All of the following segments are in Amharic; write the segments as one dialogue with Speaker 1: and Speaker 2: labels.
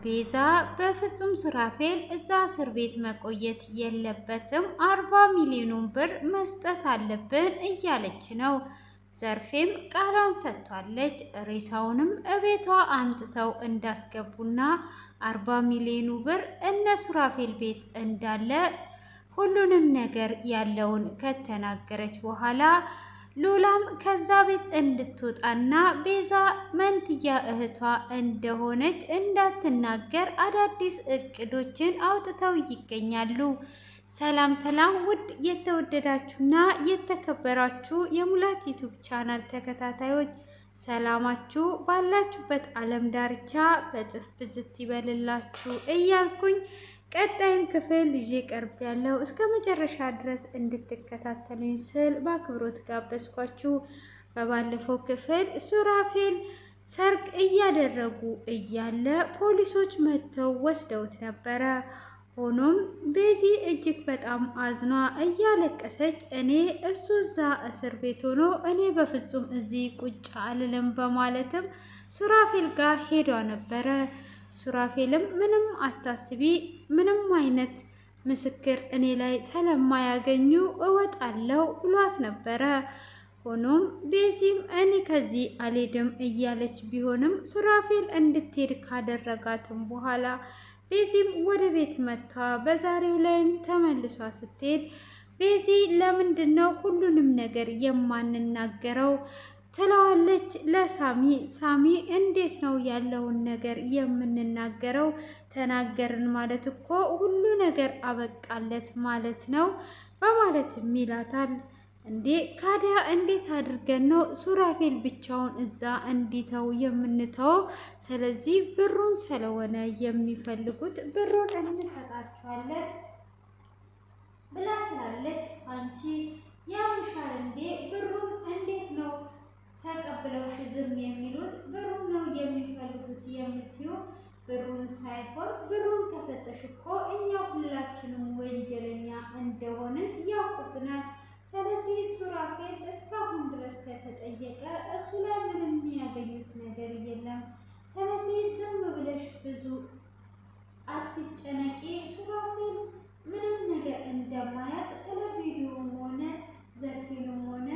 Speaker 1: ቤዛ በፍጹም ሱራፌል እዛ እስር ቤት መቆየት የለበትም፣ 40 ሚሊዮኑን ብር መስጠት አለብን እያለች ነው። ዘርፌም ቃሏን ሰጥቷለች። ሬሳውንም እቤቷ አምጥተው እንዳስገቡና 40 ሚሊዮኑ ብር እነ ሱራፌል ቤት እንዳለ ሁሉንም ነገር ያለውን ከተናገረች በኋላ ሉላም ከዛ ቤት እንድትወጣና ቤዛ መንትያ እህቷ እንደሆነች እንዳትናገር አዳዲስ እቅዶችን አውጥተው ይገኛሉ። ሰላም ሰላም! ውድ የተወደዳችሁና የተከበራችሁ የሙላት ዩቱብ ቻናል ተከታታዮች ሰላማችሁ ባላችሁበት ዓለም ዳርቻ በጥፍ ብዝት ይበልላችሁ እያልኩኝ ቀጣዩን ክፍል ይዤ ቀርብ ያለው እስከ መጨረሻ ድረስ እንድትከታተሉኝ ስል በአክብሮት ጋበዝኳችሁ። በባለፈው ክፍል ሱራፌል ሰርግ እያደረጉ እያለ ፖሊሶች መጥተው ወስደውት ነበረ። ሆኖም ቤዚ እጅግ በጣም አዝኗ እያለቀሰች እኔ እሱ እዛ እስር ቤት ሆኖ እኔ በፍጹም እዚህ ቁጭ አልልም በማለትም ሱራፌል ጋር ሄዷ ነበረ። ሱራፌልም ምንም አታስቢ፣ ምንም አይነት ምስክር እኔ ላይ ስለማያገኙ እወጣለሁ ብሏት ነበረ። ሆኖም ቤዚም እኔ ከዚህ አልሄድም እያለች ቢሆንም ሱራፌል እንድትሄድ ካደረጋትም በኋላ ቤዚም ወደ ቤት መጥታ በዛሬው ላይም ተመልሷ ስትሄድ ቤዚ ለምንድን ነው ሁሉንም ነገር የማንናገረው ትለዋለች ለሳሚ። ሳሚ እንዴት ነው ያለውን ነገር የምንናገረው? ተናገርን ማለት እኮ ሁሉ ነገር አበቃለት ማለት ነው በማለትም ይላታል። እንዴ ካዲያ እንዴት አድርገን ነው ሱራፌል ብቻውን እዛ እንዲተው የምንተው? ስለዚህ ብሩን ስለሆነ የሚፈልጉት ብሩን እንሰጣቸዋለን ብላ ትላለች። አንቺ ያምሻል እንዴ? ብሩን እንዴት ነው ተቀብለውሽ ዝም የሚሉት? ብሩን ነው የሚፈልጉት የምትዩ? ብሩን ሳይሆን ብሩን ከሰጠሽ እኮ እኛ ሁላችንም ወንጀለኛ እንደሆንን ያውቁብናል። ስለዚህ ሱራፌል እስካሁን ድረስ ከተጠየቀ እሱ ላይ ምንም የሚያገኙት ነገር የለም። ስለዚህ ዝም ብለሽ ብዙ አትጨነቂ። ሱራፌል ምንም ነገር እንደማያውቅ ስለ ቪዲዮም ሆነ ዘርፌንም ሆነ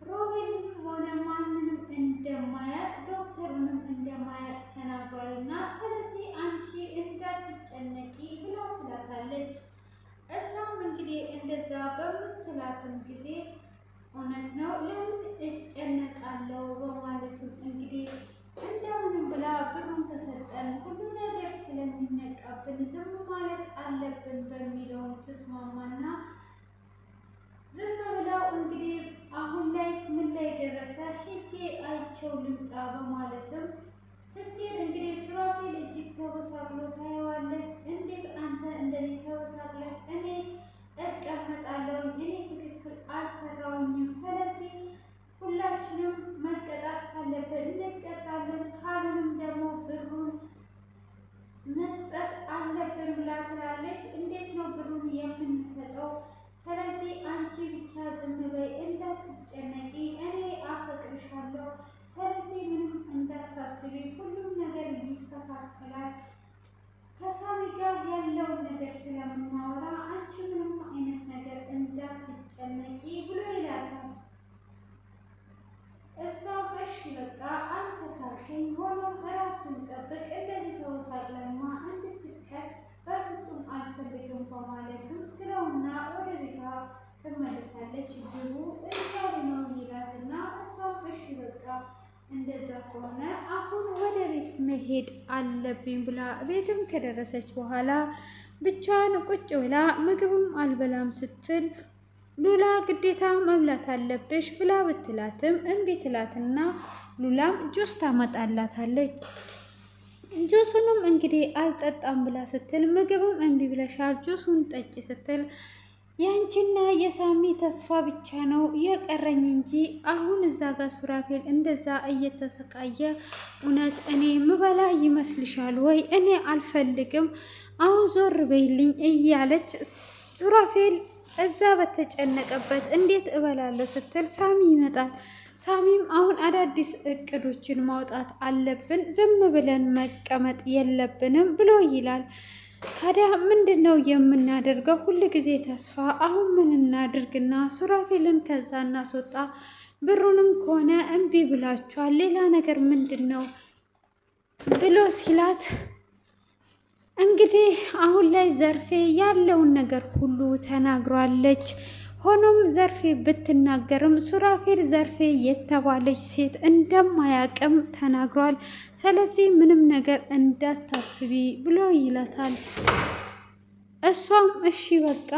Speaker 1: ሮቤልም ሆነ ማንንም እንደማያውቅ ዶክተሩንም እንደማያውቅ ተናግሯልና ስለዚህ አንቺ እንዳትጨነቂ ብላ ትላታለች። እሷም እንግዲህ እንደዛ በምትላትም ጊዜ እውነት ነው ለምን እጨነቃለሁ በማለትም እንግዲህ እንደምንም ብላ ብሩን ተሰጠን ሁሉ ነገር ስለሚነቃብን ዝም ማለት አለብን በሚለው ተስማማና ዝም ብለው እንግዲህ አሁን ላይ ምን ላይ ደረሰ ሄጄ አይቼው ልምጣ በማለትም ስትሄድ እንግዲህ ሱራፌል እጅግ ተበሳቅሎ ታየዋለች። እንዴት አንተ እንደዚህ ተበሳቅለህ እኔ እቀመጣለሁ? እኔ ትክክል አልሰራውኝም። ስለዚህ ሁላችንም መቀጣት ካለብን እንቀጣለን፣ ካልሆነም ደግሞ ብሩን መስጠት አለብን ብላ ትላለች። እንዴት ነው ብሩን የምንሰጠው? ስለዚህ አንቺ ብቻ ዝም በይ እንዳትጨነቂ፣ እኔ አፈቅርሻለሁ። ስለዚህ ምንም እንዳታስቢ፣ ሁሉም ነገር ይስተካከላል። ከሳሚ ጋር ያለውን ነገር ስለምናወራ አንቺ ምንም አይነት ነገር እንዳትጨነቂ ብሎ ይላታል። እሷም እሺ በቃ አንተ ካልከኝ፣ ሆኖም ራስን ጠብቅ፣ እንደዚህ ተወሳቅለማ እንድትቀር በፍጹም አልፈልግም በማለትም ትለውና ወደ ቤቷ ትመለሳለች። ግቡ እያሉ ነው ይላትና እሷም እሺ በቃ እንደዛ ከሆነ አሁን ወደ ቤት መሄድ አለብኝ ብላ ቤትም ከደረሰች በኋላ ብቻዋን ቁጭ ብላ ምግብም አልበላም ስትል ሉላ ግዴታ መብላት አለብሽ ብላ ብትላትም እምቢ ትላትና ሉላም ጁስ ታመጣላታለች። ጁሱንም እንግዲህ አልጠጣም ብላ ስትል ምግብም እምቢ ብለሻል ጁሱን ጠጪ ስትል ያንቺና የሳሚ ተስፋ ብቻ ነው የቀረኝ እንጂ አሁን እዛ ጋር ሱራፌል እንደዛ እየተሰቃየ እውነት እኔ ምበላ ይመስልሻል ወይ? እኔ አልፈልግም፣ አሁን ዞር በይልኝ እያለች ሱራፌል እዛ በተጨነቀበት እንዴት እበላለሁ ስትል ሳሚ ይመጣል። ሳሚም አሁን አዳዲስ እቅዶችን ማውጣት አለብን፣ ዝም ብለን መቀመጥ የለብንም ብሎ ይላል። ታዲያ ምንድን ነው የምናደርገው? ሁል ጊዜ ተስፋ። አሁን ምን እናድርግና ሱራፌልን ከዛ እናስወጣ? ብሩንም ከሆነ እምቢ ብላችኋል፣ ሌላ ነገር ምንድን ነው ብሎ ሲላት እንግዲህ አሁን ላይ ዘርፌ ያለውን ነገር ሁሉ ተናግሯለች። ሆኖም ዘርፌ ብትናገርም ሱራፌል ዘርፌ የተባለች ሴት እንደማያቅም ተናግሯል። ስለዚህ ምንም ነገር እንዳታስቢ ብሎ ይላታል። እሷም እሺ በቃ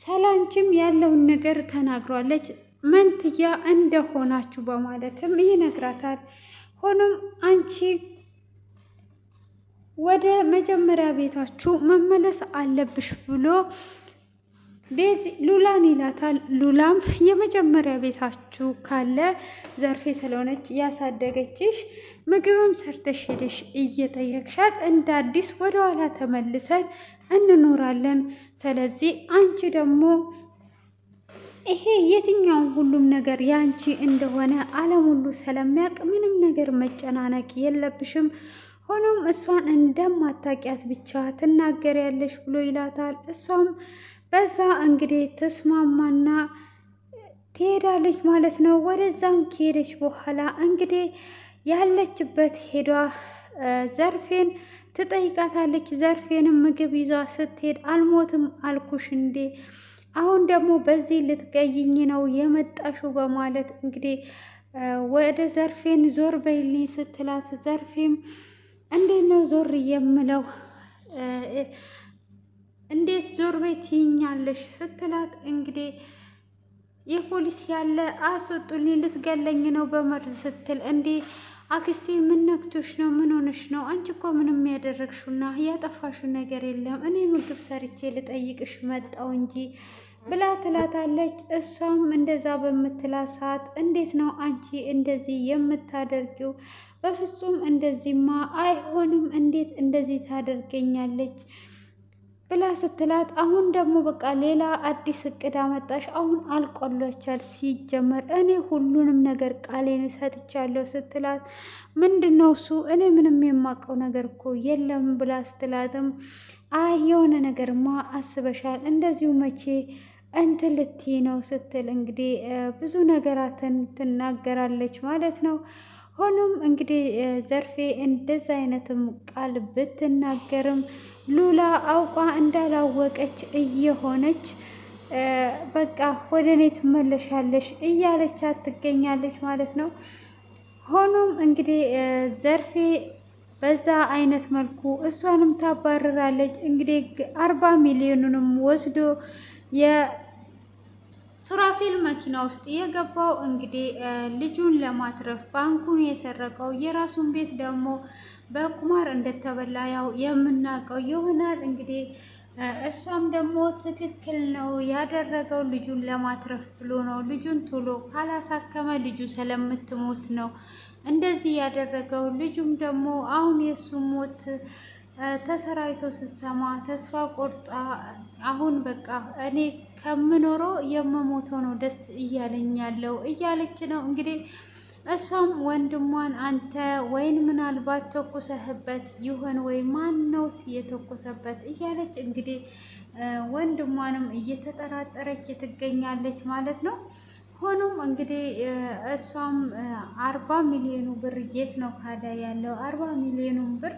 Speaker 1: ሰላንችም ያለውን ነገር ተናግሯለች፣ መንትያ እንደሆናችሁ በማለትም ይነግራታል። ሆኖም አንቺ ወደ መጀመሪያ ቤታችሁ መመለስ አለብሽ ብሎ ሉላን ይላታል። ሉላም የመጀመሪያ ቤታችሁ ካለ ዘርፌ ስለሆነች ያሳደገችሽ ምግብም ሰርተሽ ሄደሽ እየጠየቅሻት እንደ አዲስ ወደኋላ ተመልሰን እንኖራለን። ስለዚህ አንቺ ደግሞ ይሄ የትኛውም ሁሉም ነገር ያንቺ እንደሆነ ዓለም ሁሉ ስለሚያውቅ ምንም ነገር መጨናነቅ የለብሽም። ሆኖም እሷን እንደማታውቂያት ብቻ ትናገሪያለሽ ብሎ ይላታል። እሷም በዛ እንግዲህ ተስማማና ትሄዳለች ማለት ነው። ወደዛም ከሄደች በኋላ እንግዲህ ያለችበት ሄዷ ዘርፌን ትጠይቃታለች። ዘርፌንም ምግብ ይዟ ስትሄድ አልሞትም አልኩሽ እንዴ? አሁን ደግሞ በዚህ ልትገይኝ ነው የመጣሽው? በማለት እንግዲህ ወደ ዘርፌን ዞር በይልኝ ስትላት ዘርፌም እንዴት ነው ዞር የምለው? እንዴት ዞር ቤት ትይኛለሽ? ስትላት እንግዲህ የፖሊስ ያለ አስወጡልኝ፣ ልትገለኝ ነው በመርዝ ስትል እንዴ አክስቴ ምን ነክቶሽ ነው? ምን ሆነሽ ነው? አንቺ እኮ ምንም ያደረግሽውና ያጠፋሽው ነገር የለም። እኔ ምግብ ሰርቼ ልጠይቅሽ መጣው እንጂ ብላ ትላታለች። እሷም እንደዛ በምትላት ሰዓት እንዴት ነው አንቺ እንደዚህ የምታደርጊው? በፍጹም እንደዚህማ አይሆንም፣ እንዴት እንደዚህ ታደርገኛለች ብላ ስትላት አሁን ደግሞ በቃ ሌላ አዲስ እቅድ አመጣሽ። አሁን አልቆሎቻል። ሲጀመር እኔ ሁሉንም ነገር ቃሌን ሰጥቻለሁ ስትላት ምንድን ነው እሱ? እኔ ምንም የማውቀው ነገር እኮ የለም ብላ ስትላትም አይ የሆነ ነገርማ አስበሻል፣ እንደዚሁ መቼ እንትን ልትይ ነው ስትል እንግዲህ ብዙ ነገራትን ትናገራለች ማለት ነው። ሆኖም እንግዲህ ዘርፌ እንደዛ አይነትም ቃል ብትናገርም ሉላ አውቋ እንዳላወቀች እየሆነች በቃ ወደ እኔ ትመለሻለሽ እያለቻት ትገኛለች ማለት ነው። ሆኖም እንግዲህ ዘርፌ በዛ አይነት መልኩ እሷንም ታባርራለች። እንግዲህ 40 ሚሊዮኑንም ወስዶ የሱራፌል መኪና ውስጥ የገባው እንግዲህ ልጁን ለማትረፍ ባንኩን የሰረቀው የራሱን ቤት ደግሞ በቁማር እንደተበላ ያው የምናውቀው ይሆናል። እንግዲህ እሷም ደግሞ ትክክል ነው ያደረገው ልጁን ለማትረፍ ብሎ ነው። ልጁን ቶሎ ካላሳከመ ልጁ ስለምትሞት ነው እንደዚህ ያደረገው። ልጁም ደግሞ አሁን የሱ ሞት ተሰራይቶ ስትሰማ ተስፋ ቆርጣ አሁን በቃ እኔ ከምኖረው የምሞተው ነው ደስ እያለኝ ያለው እያለች ነው እንግዲህ እሷም ወንድሟን አንተ ወይን ምናልባት ተኩሰህበት ይሆን ወይ ማን ነውስ የተኮሰበት እያለች እንግዲህ ወንድሟንም እየተጠራጠረች ትገኛለች ማለት ነው። ሆኖም እንግዲህ እሷም 40 ሚሊዮኑ ብር የት ነው ካዳ ያለው? 40 ሚሊዮኑን ብር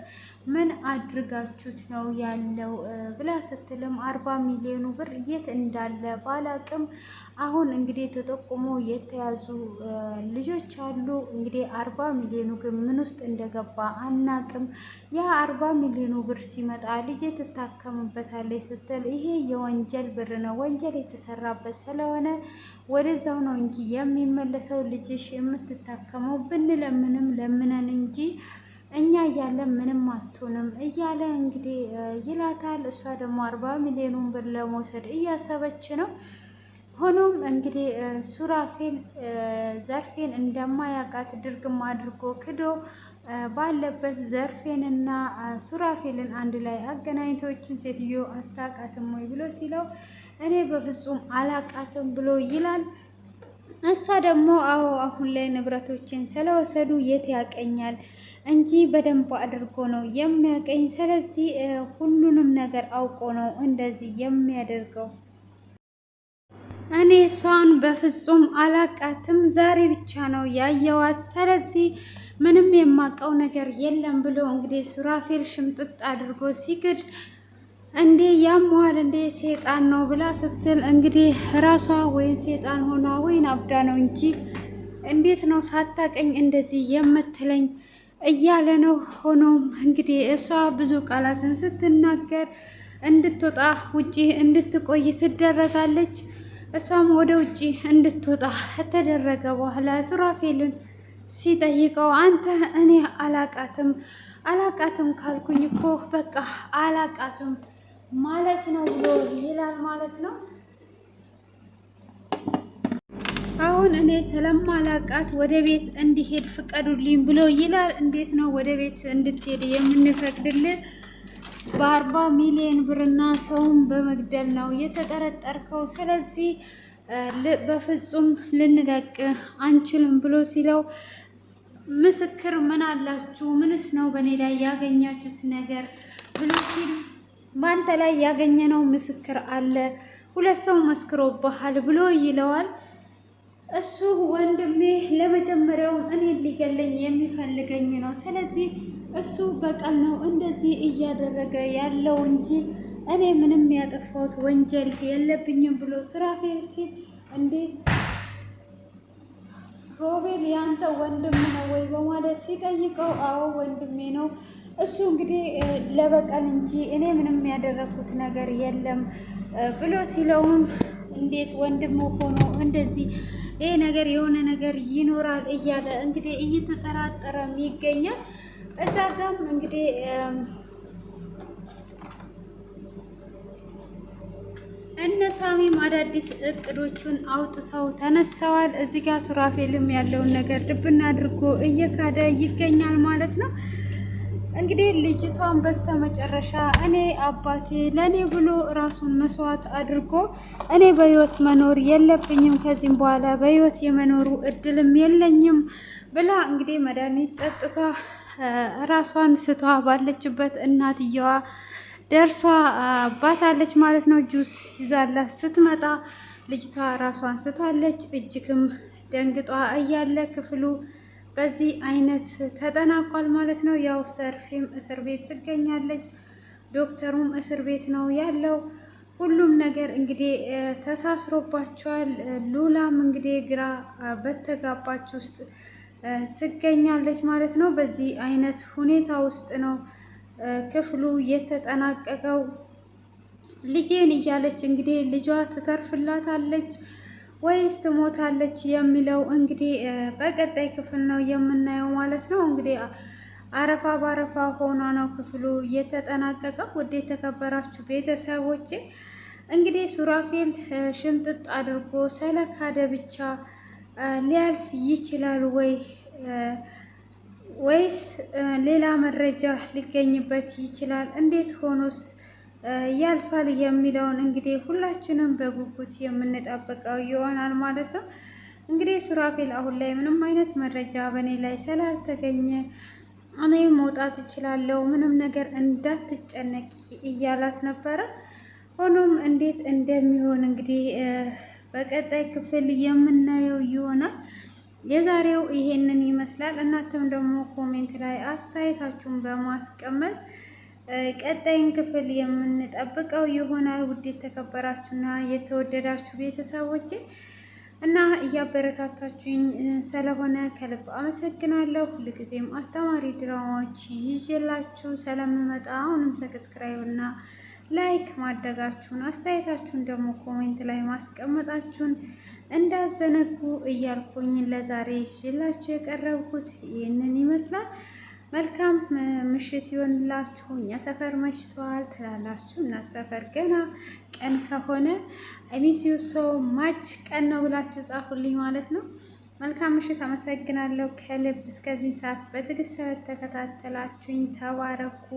Speaker 1: ምን አድርጋችሁት ነው ያለው ብላ ስትልም 40 ሚሊዮኑ ብር የት እንዳለ ባላቅም አሁን እንግዲህ ተጠቁሞ የተያዙ ልጆች አሉ። እንግዲህ 40 ሚሊዮኑ ግን ምን ውስጥ እንደገባ አናቅም። ያ 40 ሚሊዮኑ ብር ሲመጣ ልጄ ትታከምበታለች ስትል ይሄ የወንጀል ብር ነው፣ ወንጀል የተሰራበት ስለሆነ ወደዛው ነው እንጂ የሚመለሰው ልጅሽ የምትታከመው ብንለምንም ለምነን እንጂ እኛ እያለን ምንም አትሆንም እያለ እንግዲህ ይላታል። እሷ ደግሞ 40 ሚሊዮኑን ብር ለመውሰድ እያሰበች ነው። ሆኖም እንግዲህ ሱራፌል ዘርፌን እንደማያውቃት ድርግም አድርጎ ክዶ ባለበት ዘርፌንና ሱራፌልን አንድ ላይ አገናኝቶችን ሴትዮ አታውቃትም ወይ ብሎ ሲለው እኔ በፍጹም አላውቃትም ብሎ ይላል። እሷ ደግሞ አዎ አሁን ላይ ንብረቶችን ስለወሰዱ የት ያቀኛል እንጂ በደንብ አድርጎ ነው የሚያቀኝ። ስለዚህ ሁሉንም ነገር አውቆ ነው እንደዚህ የሚያደርገው። እኔ እሷን በፍጹም አላቃትም፣ ዛሬ ብቻ ነው ያየዋት። ስለዚህ ምንም የማውቀው ነገር የለም ብሎ እንግዲህ ሱራፌል ሽምጥጥ አድርጎ ሲክድ እንዴ ያሟል እንዴ ሴጣን ነው ብላ ስትል እንግዲህ ራሷ ወይን ሴጣን ሆና ወይን አብዳ ነው እንጂ እንዴት ነው ሳታቀኝ እንደዚህ የምትለኝ እያለ ነው። ሆኖም እንግዲህ እሷ ብዙ ቃላትን ስትናገር እንድትወጣ ውጪ እንድትቆይ ትደረጋለች። እሷም ወደ ውጪ እንድትወጣ ከተደረገ በኋላ ሱራፌልን ሲጠይቀው አንተ እኔ አላቃትም ካልኩኝ እኮ በቃ አላቃትም ማለት ነው ብሎ ይላል ማለት ነው። አሁን እኔ ስለማላቃት ወደ ቤት እንዲሄድ ፍቀዱልኝ ብሎ ይላል። እንዴት ነው ወደ ቤት እንድትሄድ የምንፈቅድልህ? በ40 ሚሊዮን ብርና ሰውን በመግደል ነው የተጠረጠርከው። ስለዚህ በፍጹም ልንለቅ አንችልም ብሎ ሲለው ምስክር ምን አላችሁ? ምንስ ነው በእኔ ላይ ያገኛችሁት ነገር ብሎ ሲል በአንተ ላይ ያገኘነው ምስክር አለ፣ 2 ሰው መስክሮብሃል ብሎ ይለዋል። እሱ ወንድሜ ለመጀመሪያውም እኔን ሊገለኝ የሚፈልገኝ ነው። ስለዚህ እሱ በቀል ነው እንደዚህ እያደረገ ያለው እንጂ እኔ ምንም ያጠፋሁት ወንጀል የለብኝም ብሎ ሱራፌል ሲል እንዴ ሮቤል ያንተ ወንድም ነው ወይ በማለት ሲጠይቀው አዎ ወንድሜ ነው። እሱ እንግዲህ ለበቀል እንጂ እኔ ምንም ያደረኩት ነገር የለም ብሎ ሲለውም እንዴት ወንድም ሆኖ እንደዚህ ይሄ ነገር የሆነ ነገር ይኖራል እያለ እንግዲህ እየተጠራጠረም ይገኛል። እዛ ጋም እንግዲህ እነ ሳሚም አዳዲስ እቅዶቹን አውጥተው ተነስተዋል። እዚህ ጋር ሱራፌልም ያለውን ነገር ድብና አድርጎ እየካደ ይገኛል ማለት ነው። እንግዲህ ልጅቷን በስተመጨረሻ እኔ አባቴ ለእኔ ብሎ ራሱን መስዋዕት አድርጎ እኔ በህይወት መኖር የለብኝም ከዚህም በኋላ በህይወት የመኖሩ እድልም የለኝም ብላ እንግዲህ መድኃኒት ጠጥቷ ራሷን ስቷ ባለችበት እናትየዋ ደርሷ ባታለች ማለት ነው። ጁስ ይዛላት ስትመጣ ልጅቷ ራሷን ስታለች። እጅግም ደንግጧ እያለ ክፍሉ በዚህ አይነት ተጠናቋል ማለት ነው። ያው ሰርፊም እስር ቤት ትገኛለች፣ ዶክተሩም እስር ቤት ነው ያለው። ሁሉም ነገር እንግዲህ ተሳስሮባቸዋል። ሉላም እንግዲህ ግራ በተጋባች ውስጥ ትገኛለች ማለት ነው። በዚህ አይነት ሁኔታ ውስጥ ነው ክፍሉ የተጠናቀቀው። ልጄን እያለች እንግዲህ ልጇ ትተርፍላታለች ወይስ ትሞታለች የሚለው እንግዲህ በቀጣይ ክፍል ነው የምናየው ማለት ነው። እንግዲህ አረፋ በአረፋ ሆኗ ነው ክፍሉ የተጠናቀቀው። ውድ የተከበራችሁ ቤተሰቦቼ እንግዲህ ሱራፌል ሽምጥጥ አድርጎ ስለካደ ብቻ ሊያልፍ ይችላል ወይስ ሌላ መረጃ ሊገኝበት ይችላል? እንዴት ሆኖስ ያልፋል የሚለውን እንግዲህ ሁላችንም በጉጉት የምንጠብቀው ይሆናል ማለት ነው። እንግዲህ ሱራፌል አሁን ላይ ምንም አይነት መረጃ በእኔ ላይ ስላልተገኘ እኔ መውጣት እችላለሁ፣ ምንም ነገር እንዳትጨነቂ እያላት ነበረ። ሆኖም እንዴት እንደሚሆን እንግዲህ በቀጣይ ክፍል የምናየው ይሆናል። የዛሬው ይሄንን ይመስላል። እናንተም ደግሞ ኮሜንት ላይ አስተያየታችሁን በማስቀመጥ ቀጣይን ክፍል የምንጠብቀው ይሆናል። ውድ የተከበራችሁና የተወደዳችሁ ቤተሰቦቼ እና እያበረታታችሁኝ ስለሆነ ከልብ አመሰግናለሁ። ሁልጊዜም አስተማሪ ድራማዎች ይዤላችሁ ስለምመጣ አሁንም ሰብስክራይብ እና ላይክ ማድረጋችሁን አስተያየታችሁን ደግሞ ኮሜንት ላይ ማስቀመጣችሁን እንዳዘነጉ እያልኩኝ ለዛሬ ይዤላችሁ የቀረብኩት ይህንን ይመስላል። መልካም ምሽት ይሆንላችሁ። እኛ ሰፈር መሽተዋል ትላላችሁ እና ሰፈር ገና ቀን ከሆነ ሚስዩ ሰው ማች ቀን ነው ብላችሁ ጻፉልኝ ማለት ነው። መልካም ምሽት። አመሰግናለሁ ከልብ እስከዚህ ሰዓት በትዕግስት ተከታተላችሁኝ። ተባረኩ።